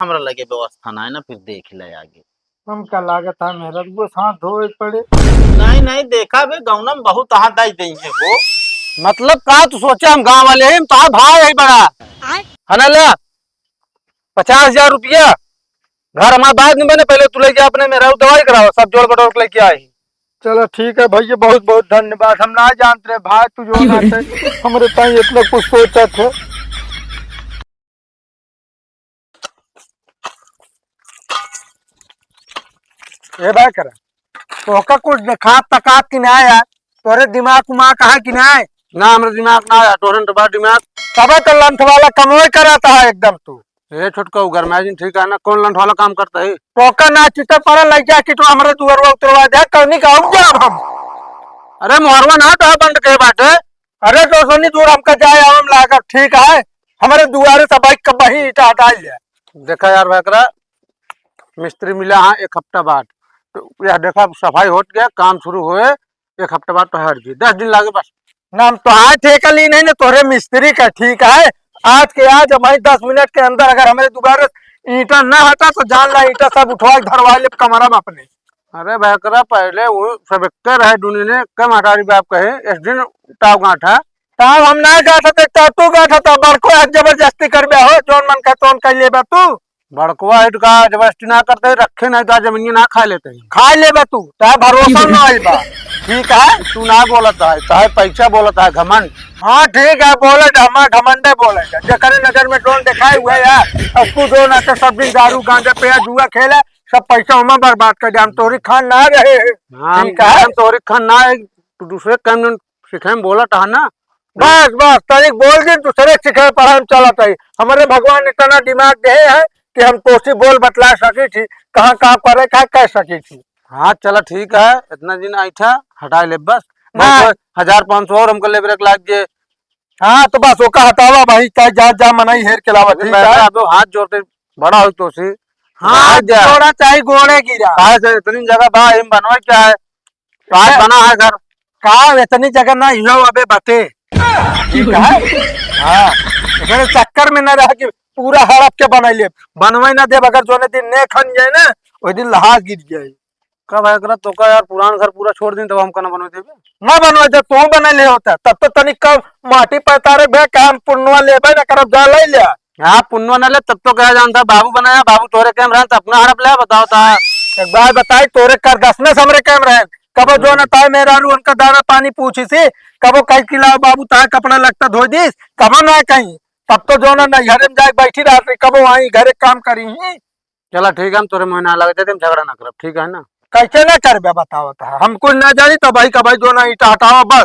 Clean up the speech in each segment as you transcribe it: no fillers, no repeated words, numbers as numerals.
हमरा लगे व्यवस्था ना है ना, फिर देख ले आगे। हम क्या लागत है मेहरत वो हाथ धोए पड़े। नहीं नहीं देखा बे गौना में बहुत हाथ दाई देंगे वो। मतलब का तू सोचा हम गांव वाले हैं तो भाई है बड़ा है ना। ला 50,000 रुपया घर हमारे बाद नहीं बने, पहले तू लेके अपने में रहू दवाई कराओ, सब जोड़ बटोर के लेके आई। चलो ठीक है भैया, बहुत बहुत धन्यवाद। हम ना जानते रहे भाई तू जो ना थे हमारे ताई इतना कुछ सोचा थे। ए भाई कर तो का कुछ देखा तका कि ना यार, तोरे दिमाग उमा कहा कि ना ना हमारे दिमाग ना आया टोरेंट बा दिमाग। तब तो लंठ वाला कमोई कराता है एकदम तू। ये छोटका उगर मैजिन ठीक है ना, कौन लंठ वाला काम करता है। टोका ना चिता पर लग जा कि तू हमारे दुआर उतरवा दे कौनी का हम जाब हम। अरे मोहरवा ना तो बंद के बाटे। अरे तो सोनी दूर हमका जाए हम लाकर ठीक है, हमारे दुआरे से बाइक का बही ईटा हटा लिया। देखा यार भाकरा मिस्त्री मिला हाँ 1 हफ्ता बाद, तो यह देखा सफाई हो गया, काम शुरू हुए 1 हफ्ता बाद तो हट जी 10 दिन लागे बस। ना हम तो हाँ ठेका ली नहीं ना तोरे मिस्त्री का ठीक है। आज के आज हमारी 10 मिनट के अंदर अगर हमारे दोबारा ईटा ना हटा तो जान ला ईटा सब उठवा धरवा ले कमरा में अपने। अरे भाकरा पहले वो सब रहे दुनिया ने कम हटारी बाप कहे इस दिन टाव गांठा तब हम ना गाठा थे तू गाठा था बड़को जबरदस्ती कर हो जोन मन का तोन कर ले तू। बड़कुआ हिट का जबरदस्ती ना करते रखे नहीं तो जमीन ना खा लेते हैं। खा ले तू चाहे भरोसा ना आई बा ठीक है। तू ना बोलता है चाहे पैसा बोलता है घमंड। हाँ ठीक है बोले हमारा घमंडे बोले जखने नजर में ड्रोन दिखाए हुए यार उसको दो ना सब दिन दारू गांजा पे जुआ खेले सब पैसा हमें बर्बाद कर दिया। हम तोरी खान ना रहे ठीक है, हम तोरी खान ना तो दूसरे काम सीखे में बोला था ना। बस बस तरीक बोल दी दूसरे सीखे पर हम चलत है। हमारे भगवान ने इतना दिमाग दे है कि हम कोसी बोल बतला सकी थी कहाँ कहाँ करे कहाँ कह सकी थी। हाँ चलो ठीक है, इतना दिन ऐठा हटा ले बस 1,500 और हमको लेबरेक लाग गए। हाँ तो बस ओका हटावा भाई चाहे जा जा मनाई हेर के अलावा ठीक है। तो हाथ जोड़ते बड़ा हो तो सी हाँ जोड़ा चाहे गोड़े गिरा इतनी जगह बा हम बनवा क्या है आज बना है घर का इतनी जगह ना हिलो अबे बते ठीक है। हाँ इतने चक्कर में न रहा कि पूरा हड़प के बनैले बनवाई ना दे अगर जो दिन ने खन जाए ना वही दिन लहाज गिर जाए। कब है तो का यार पुरान घर पूरा छोड़ दिन तब हम कहना बनवा देबे ना बनवा दे तू बनैले होता तब तो तनिक कम माटी पैतारे भे काम पुण्यवा लेबे ना करब जा ले लिया। हाँ पुण्य न ले तब तो क्या जानता बाबू बनाया बाबू तोरे कैम रहे तो अपना हड़प ले बताओ था। एक बार बताई तोरे कर दसने समरे कैम रहे कबो जो ना ताय मेरा रू उनका दाना पानी पूछी सी कबो कई किला बाबू ताय कपड़ा लगता धो दीस कबो ना कहीं तब तो जो ना घर में जाके बैठी रही कबो आई घरे काम करी ही। चला ठीक है हम तोरे महीना लगे थे हम झगड़ा ना करब ठीक है ना। कैसे ना कर बताओ हम कुछ ना जानी तो भाई का भाई जो ना ईटा हटाओ बस।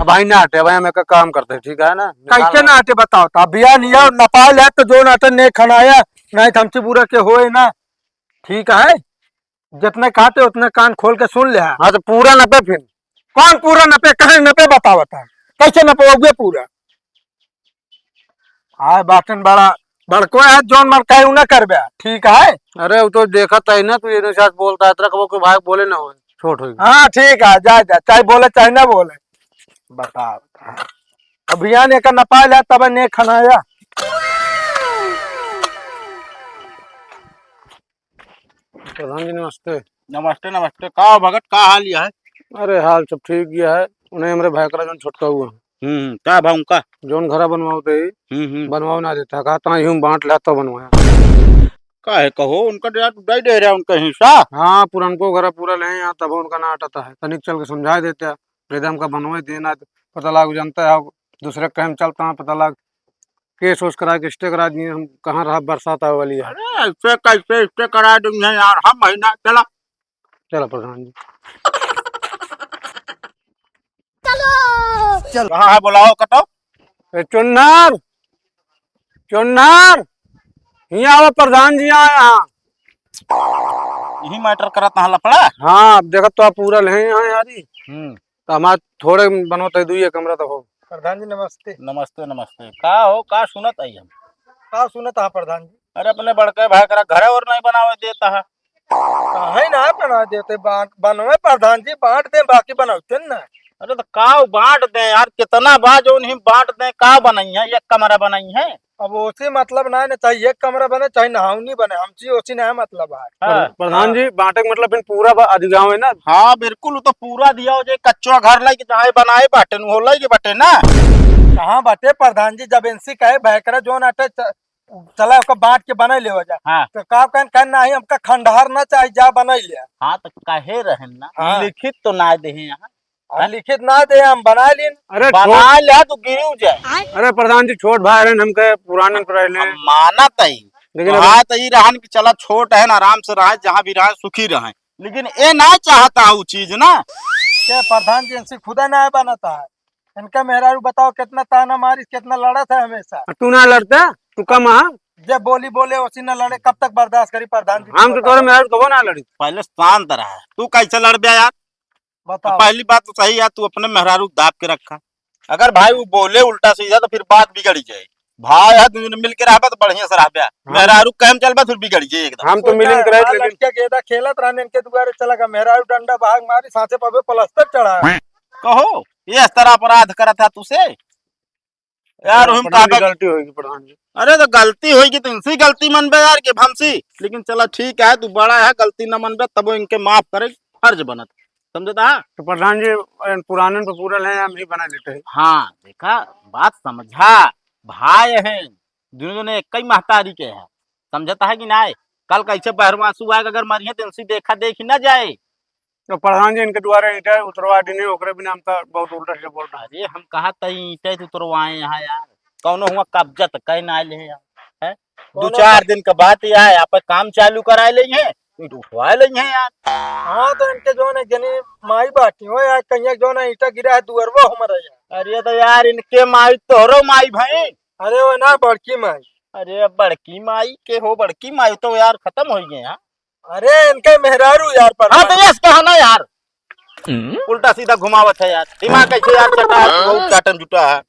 भाई ना हटे भाई हमें का काम करते ठीक है ना। कैसे ना हटे बताओ था बिया निया नपाल है तो जो नाटे ने खनाया नहीं तो हमसे बुरा के होए ना ठीक है। जितने कहते उतने कान खोल के सुन ले। हाँ तो पूरा नपे फिर कौन पूरा नपे कहे नपे बतावता कैसे नपोगे पूरा। हाँ बातन बड़ा बड़को है जोन मन कहे ना करबे ठीक है। अरे वो तो देखा था ना तू ये साथ बोलता है तरह को भाई बोले ना हो छोट हो। हाँ ठीक है जा जा चाहे बोले चाहे ना बोले बताओ अभियान एक नपाल है तब ने खनाया। प्रधान जी नमस्ते। नमस्ते नमस्ते का भगत का हाल है। अरे हाल सब ठीक गया है उन्हें हमारे भाई करा जो छोटका हुआ का भाऊ का जोन घरा बनवाते बनवाओ ना देता कहता यूं बांट लेता बनवाया का है कहो उनका दे दे रहा उनका हिस्सा। हाँ पुरानको घर पूरा ले यहाँ तब उनका ना हटाता है तनिक चल के समझा देते हैं एकदम का बनवा देना पता लाग जानता है दूसरे कहीं चलता है पता लाग केस वोस करा के स्टे करा दिए हम कहाँ रहा बरसात आने वाली है। अरे ऐसे कैसे स्टे करा देंगे यार हम महीना चला चलो प्रधान जी चल कहाँ है बुलाओ कतो। चुन्नर चुन्नर यहाँ आओ प्रधान जी आए यहाँ यही मैटर करा था लफड़ा। हाँ अब देखो तो आप पूरा ले यहाँ यारी तो हमारे थोड़े बनवाते दुई कमरा तो हो। प्रधान जी नमस्ते। नमस्ते नमस्ते का हो का सुनत आई हम का सुनत है प्रधान जी। अरे अपने बड़के भाई करा घरे और नहीं बनावे देता है है ना बना देते बनवे प्रधान जी बांट दे बाकी बनाते ना। अरे तो का बांट दे यार कितना बा जो उन्हें बांट दे का बनाई है एक कमरा बनाई है। अब ओसी मतलब ना है, चाहे एक कमरा बने चाहे नहावनी बने, हमची ओसी ना है मतलब है। हाँ, प्रधान जी बांटे का मतलब फिर पूरा अधिगाव है ना। हाँ बिल्कुल, वो तो पूरा दिया हो जाए, कच्चा घर लाई के जहाँ बनाए बाटे हो लाई के बाटे ना। कहाँ बाटे प्रधान जी, जब इनसी कहे भयकरा जो नाटे चला ओका बांट के बना ले जा, हाँ तो का कहना है हमका खंडहर ना चाहिए जा बना ले। हाँ, तो कहे रहन ना, हाँ। लिखित तो ना दे यहाँ। और लिखित ना दे हम बना लें। अरे बना लिया तो गिर जाए। अरे प्रधान जी छोट भाई रहे हम कहे पुराने पे रहे अब माना तई लेकिन तो अब हाँ तई रहन की चला छोट है ना, आराम से रहे, जहाँ भी रहे सुखी रहे, लेकिन ये ना चाहता वो चीज ना। क्या प्रधान जी इनसे खुदा ना है बनाता है, इनका मेहरारू बताओ कितना ताना मारी कितना लड़ा था हमेशा। तू ना लड़ता तू कम हाँ। जब बोली बोले उसी न लड़े, कब तक बर्दाश्त करी प्रधान जी? हम तो तोरे मेहर कबो ना लड़ी। पहले शांत रहा, तू कैसे लड़ गया यार? तो बताओ। पहली बात तो सही है, तू अपने मेहरारू दाब के रखा। अगर भाई वो बोले उल्टा सीधा तो फिर बात बिगड़ जाए। भाई है तुझे मिल के रहा तो बढ़िया से रहा, मेहरारू कहम चल फिर बिगड़ जाए एकदम। हम तो मिलिन करे लेकिन लड़किया गेदा खेलत रहने इनके दुआरे चला गया, मेहरारू डंडा भाग मारी सांसे पे प्लास्टर चढ़ा। कहो ये इस तरह अपराध करा था तुझसे यार? हम प्रधान जी कहा गलती होगी प्रधान जी। अरे तो गलती होगी तो इनसी गलती मनबे यार के भमसी, लेकिन चला ठीक है, तू बड़ा है, गलती न मनबे तब वो इनके माफ करे, फर्ज बनत, समझता है? तो प्रधान जी पुराने पे पूरा ले हम ही बना लेते हैं। हाँ देखा, बात समझा, भाई है दोनों ने एक ही महतारी के है, समझता है कि ना? कल कैसे बहरवासु आएगा, अगर मरिए तो इनसी देखा देखी ना जाए। तो प्रधान जी इनके द्वारा ईटा उतरवा दी नहीं ओकरे बिना हमका बहुत उल्टा से बोल रहा है। अरे हम कहा तई ईटे तो तुरवाए यहाँ यार, कौनो हुआ कब्जा तो कहीं ना ले यार, है 2-4 दिन का बात है, आप काम चालू कराए ले हैं, उठवा ले हैं यार। हाँ तो इनके जो है जनी माई बाटी हो यार, कहीं जो है ईटा गिरा है दुअरवा हमारा यार। अरे तो यार इनके माई तोहरो माई भाई। अरे वो ना बड़की माई। अरे बड़की माई के हो, बड़की माई तो यार खत्म हो गए यहाँ। अरे इनके मेहरारू यार पर। हाँ तो यस कहा ना यार, उल्टा सीधा घुमावत है यार, दिमाग कैसे यार चटा है, बहुत चाटन जुटा है।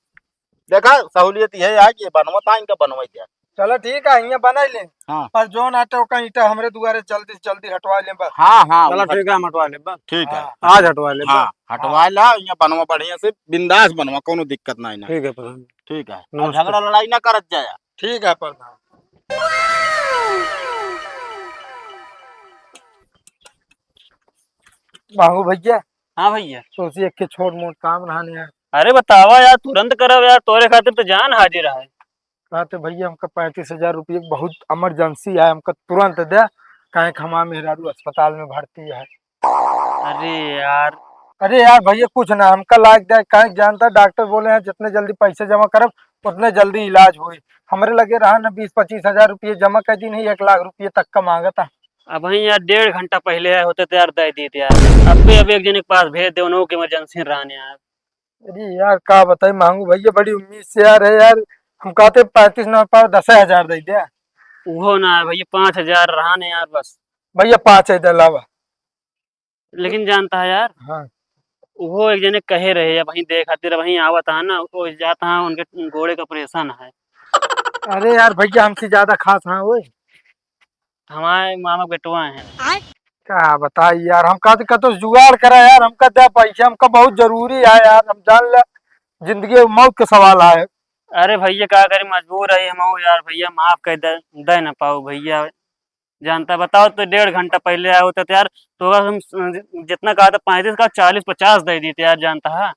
देखा सहूलियत ये है कि ये बनवता इनका बनवाई दिया। चलो ठीक है यहाँ बना ले। हाँ पर जो नाटे का ईटा हमरे दुआरे जल्दी से जल्दी हटवा ले बस। हाँ हाँ चलो ठीक है हम हटवा ले बस। ठीक है, आज हटवा ले हाँ बस। हटवा ला, यहाँ बनवा बढ़िया से बिंदास बनवा, कोनो दिक्कत नहीं ना। ठीक है प्रधान जी। ठीक है, और नमस्ते। झगड़ा लड़ाई ना करत जाया। ठीक है प्रधान। बाहू भैया हाँ भैया। सोचिए के छोट मोट काम रहने है। अरे बतावा यार, तुरंत करब यार, तोरे खातिर तो जान हाजिर है। कहते भैया हमका 35,000 रुपये बहुत इमरजेंसी है, हमका तुरंत दे, कहीं हमारा मेहरारू अस्पताल में भर्ती है। अरे यार, अरे यार भैया कुछ ना, हमका लायक दे, कहीं जानता डॉक्टर बोले हैं जितने जल्दी पैसे जमा करब उतने जल्दी इलाज हुई। हमरे लगे रहा ना 20-25 हजार रुपये जमा कर दी, नहीं 1 लाख रुपये तक का मांगा था। अब वही यार 1.5 घंटा पहले आए होते तो यार दे देते यार। अब भी अब एक जने के पास भेज दे, उन्हों की इमरजेंसी रहने यार। अरे यार का बताई मांगू भैया, बड़ी उम्मीद से यार है यार, हम कहते 35 ना पाओ 10,000 दे दे। वो ना है भैया, 5,000 रहने यार बस। भैया 5 है अलावा। लेकिन जानता है यार, हाँ वो एक जने कहे रहे, अब वही देख खातिर वही आवत है ना, वो जाता है, उनके घोड़े का ऑपरेशन है। अरे यार भैया हमसे ज्यादा खास हाँ वो हमारे मामा बेटवा हैं। क्या बताई यार, हम कहते कतो जुगाड़ करा यार, हमका दे पैसे, हमका बहुत जरूरी है यार, हम जान ले जिंदगी मौत के सवाल है। अरे भैया क्या करे, मजबूर है हम यार, भैया माफ कर दे ना पाओ भैया। जानता बताओ तो 1.5 घंटा पहले आए होते तो यार, तो अगर हम जितना कहा था 35 का 40-50 दे देते यार, जानता है।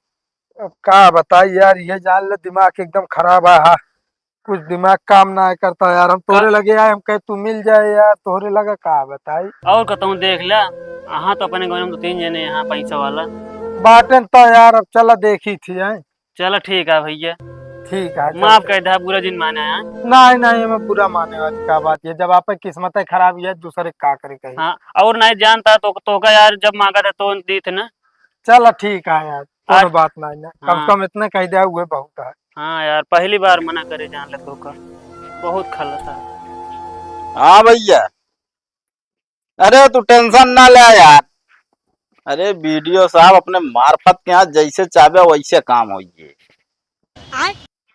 अब क्या बताई यार, ये जान ले दिमाग एकदम खराब है। हाँ कुछ दिमाग काम ना करता यार, हम तोरे लगे आए, हम कहे तू मिल जाए यार, तोरे लगा का बताई। और कहता देख लिया, हाँ तो अपने गाँव में 2-3 जने यहाँ पैसा वाला। बाटन तो यार अब चला देखी थी है। चलो ठीक है भैया, ठीक है माफ कर दे, बुरा दिन माने हैं। नहीं नहीं, मैं बुरा माने वाली क्या बात है, जब आप किस्मत खराब है दूसरे का करे कही। हाँ और नहीं जानता तो का यार, जब मांगा था तो दी थे ना। चलो ठीक है यार, कोई बात नहीं ना, कम हाँ। से कम इतने कह दिया हुए बहुत है। हाँ यार, पहली बार मना करे जान ले तो का, बहुत खल था। हाँ भैया, अरे तू टेंशन ना ले यार, अरे वीडियो साहब अपने मार्फत के यहाँ जैसे चाहे वैसे काम होइए।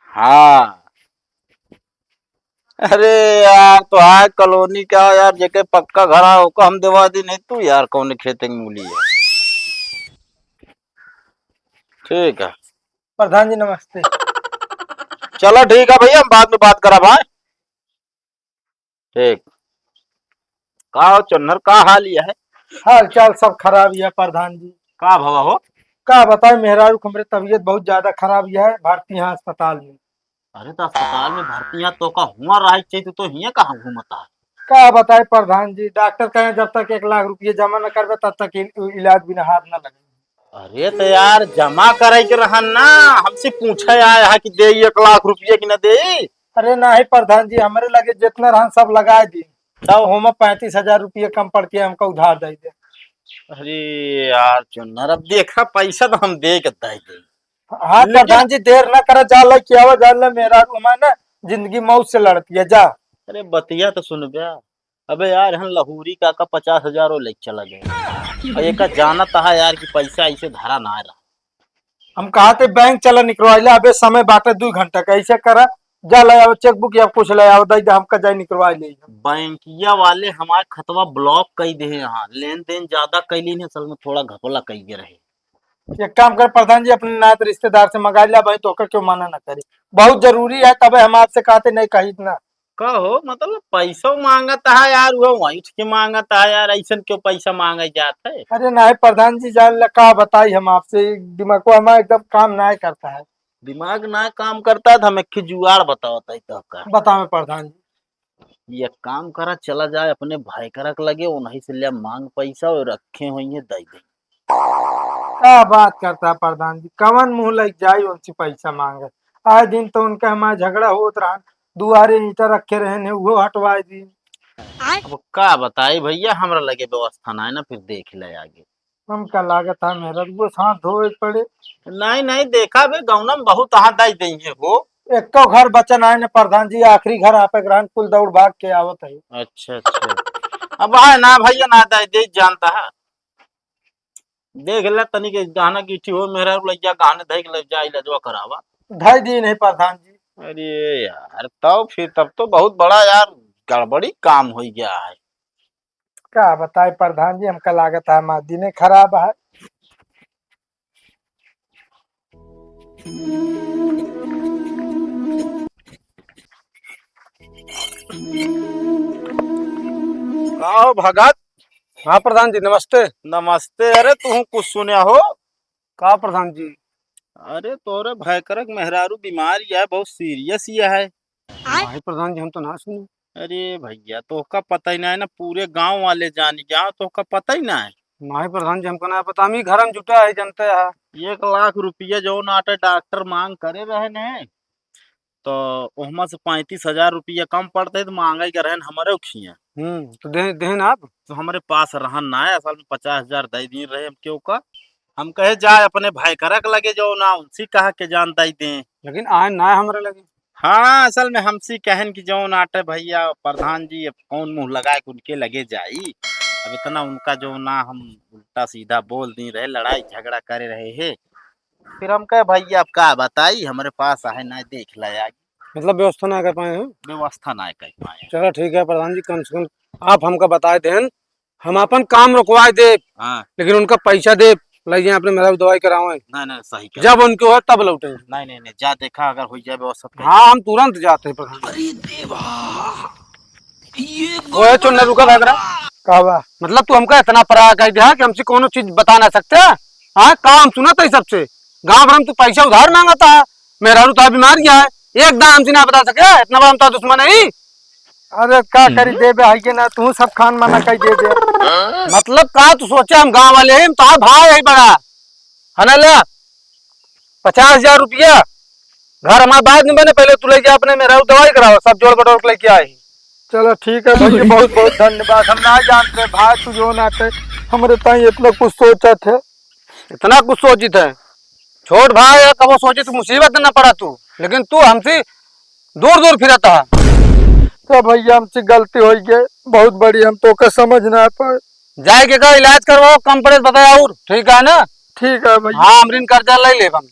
हाँ अरे यार तो हाय कॉलोनी का यार, जेके पक्का घर है ओका हम देवा दी, नहीं तू यार कौन खेते की मूली है। ठीक है प्रधान जी नमस्ते। चलो ठीक है भैया, हम बाद में बात करा भाई। ठीक। का हो चुन्नर, का हाल ये है? हाल चाल सब खराब ही है प्रधान जी। का भवा हो? का बताए मेहरारू को हमरे तबीयत बहुत ज्यादा खराब ही है, भर्ती यहाँ अस्पताल में। अरे तो अस्पताल में भर्ती यहाँ तो का हुआ रहा चाहिए, तो हियाँ कहाँ घूमता है? का बताए प्रधान जी, डॉक्टर कहे जब तक 1 लाख रुपये जमा न करबे तब तक इलाज बिना हाथ न लगे। अरे तो यार जमा करे के रहन ना, हमसे पूछे आया है कि दे 1 लाख रुपये कि न दे। अरे नहीं प्रधान जी, हमारे लगे जितना रहन सब लगा दी, तब होम 35,000 रुपये कम पड़ के हमको उधार दे दे। अरे यार चुन्नर, अब देखा पैसा तो हम दे के दे दे। हाँ लेकिन- प्रधान जी, देर न करे, जाला क्या हुआ, जाला मेहरारू हमारे ना जिंदगी मौत से लड़ती है, जा। अरे बतिया तो सुन बे। अबे यार हम लहूरी का 50,000 ले चला गया, और एक जाना था यार कि पैसा ऐसे धरा ना रहा। हम कहा थे बैंक चला निकलवाइला, अबे समय बाटे 2 घंटा, कैसे करा, जा ले आओ चेकबुक या कुछ ले आओ, दे हमका जाए निकलवा ले। बैंकिया वाले हमारे खतवा ब्लॉक कई दे यहाँ, लेन देन ज्यादा कैली नहीं, असल में थोड़ा घपला कई के रहे। एक काम कर प्रधान जी, अपने नात रिश्तेदार से मंगा लिया भाई, तो होकर क्यों मना न करी, बहुत जरूरी है, तबे हम आपसे कहते नहीं कही इतना। कहो मतलब पैसा मांगता है यार, वो वहीं के मांगता है यार, ऐसा क्यों पैसा मांगे जाता है? अरे नहीं प्रधान जी, जान ला का बताई हम आपसे, दिमाग को हमारा एकदम काम नहीं करता है। दिमाग ना काम करता है तो हमें जुगाड़ बताओ तो का। बताओ प्रधान जी। ये काम करा, चला जाए अपने भाई करक लगे, उन्हीं से ले मांग पैसा और रखे हुई है दे दे। क्या बात करता है प्रधान जी, कवन मुंह लग जाए उनसे पैसा मांगे, आए दिन तो उनका हमारा झगड़ा होत रहा, दुआरे ईटा रखे रहे वो हटवाए दी। अब का बताई भैया, हमरा लगे व्यवस्था ना है ना, फिर देख ले आगे। हमका लागत है मेरा वो हाथ धोए पड़े। नहीं नहीं देखा बे, गौना में बहुत हाथ दे देंगे वो। एक घर बचन आए ने प्रधान जी, आखिरी घर आपे ग्रहण कुल दौड़ भाग के आवत है। अच्छा अच्छा, अब है ना भैया, ना दे दे जानता है, देख ले तनी के गहना गिठी हो, मेरा लग जा गहने देख ले जाई लजवा करावा। ढाई दिन है प्रधान जी। अरे यार तब फिर तब तो बहुत बड़ा यार गड़बड़ी काम हो गया है। क्या बताए प्रधान जी, हमका लागत है हमारा दिने खराब है। आओ भगत। हाँ प्रधान जी नमस्ते। नमस्ते। अरे तू कुछ सुने हो? का प्रधान जी? अरे तोरे भाई करक मेहरारू बीमार है, बहुत सीरियस ये है। भाई प्रधान जी हम तो ना सुने। अरे भैया तो का पता ही ना है ना, पूरे गांव वाले जान गया, तो का पता ही ना है। माही प्रधान जी हमको ना पता, हम ही घर में जुटा है, जनते है। 1 लाख रुपया जो नाटे डॉक्टर मांग करे रहे ने, तो उहमा से 35,000 रुपया कम पड़ते है, तो मांगा ही कर रहे हमारे उखिया। तो देन आप तो हमारे पास रहन ना है, असल में 50,000 दे दी रहे हम क्यों का। हम कहे जाए अपने भाई करक लगे जो ना, उनसे कहा के जानता ही दें। लेकिन आए ना हमारे लगे। हाँ असल में हमसे कहन की जो नाटे भैया प्रधान जी, अब कौन मुंह लगाए के उनके लगे जाई। अब इतना उनका जो ना हम उल्टा सीधा बोल दी रहे, लड़ाई झगड़ा करे रहे है। फिर हम कहे भैया अब का बताई, हमारे पास है ना, देख लाया, मतलब व्यवस्था ना कर पाए हैं। व्यवस्था ना कर पाए। चलो ठीक है प्रधान जी, कम से कम आप हमका बताए देन, हम अपन काम रुकवाए दे, हाँ लेकिन उनका पैसा दे ले जाए, अपने मेरा दवाई करावे, नहीं नहीं सही कह। जब उनके हो तब लौटे। नहीं नहीं नहीं जा, देखा अगर हो जाए व्यवस्था तो। हाँ हम तुरंत जाते हैं प्रधान। वो है चुनने रुका भाग रहा। कहवा मतलब तू हमका इतना परा कह दिया कि हमसे कोनो चीज बता ना सकते। हाँ काम सुना था सबसे, गाँव भर में तू पैसा उधार मांगा था, मेरा रू तो बीमार गया है, एक दाम हमसे ना बता सके, इतना बड़ा हम तो दुश्मन नहीं। अरे का करी दे बे, है ना तू सब खान माना कही दे दे। मतलब का तू सोचा हम गाँव वाले हैं, तो भाई है बड़ा है ना, ले 50,000 रुपया घर हमारे बाद में बने, पहले तू लेके अपने मेरा दवाई कराओ, सब जोड़ बटोर के लेके आए। चलो ठीक है भैया, बहुत बहुत धन्यवाद। हम ना जानते भाई, तू जो नाते हमारे ताई इतना कुछ सोचा थे। इतना कुछ सोची थे, छोट भाई है, कब सोची तो मुसीबत न पड़ा तू, लेकिन तू हमसे दूर दूर फिरता है। तो भैया हमसे गलती हो गई बहुत बड़ी, हम तो का समझ ना पाए। जाए के का इलाज करवाओ, कम पड़े बताया और ठीक है ना। ठीक है भैया। हाँ अमरीन कर्जा ले ले हम।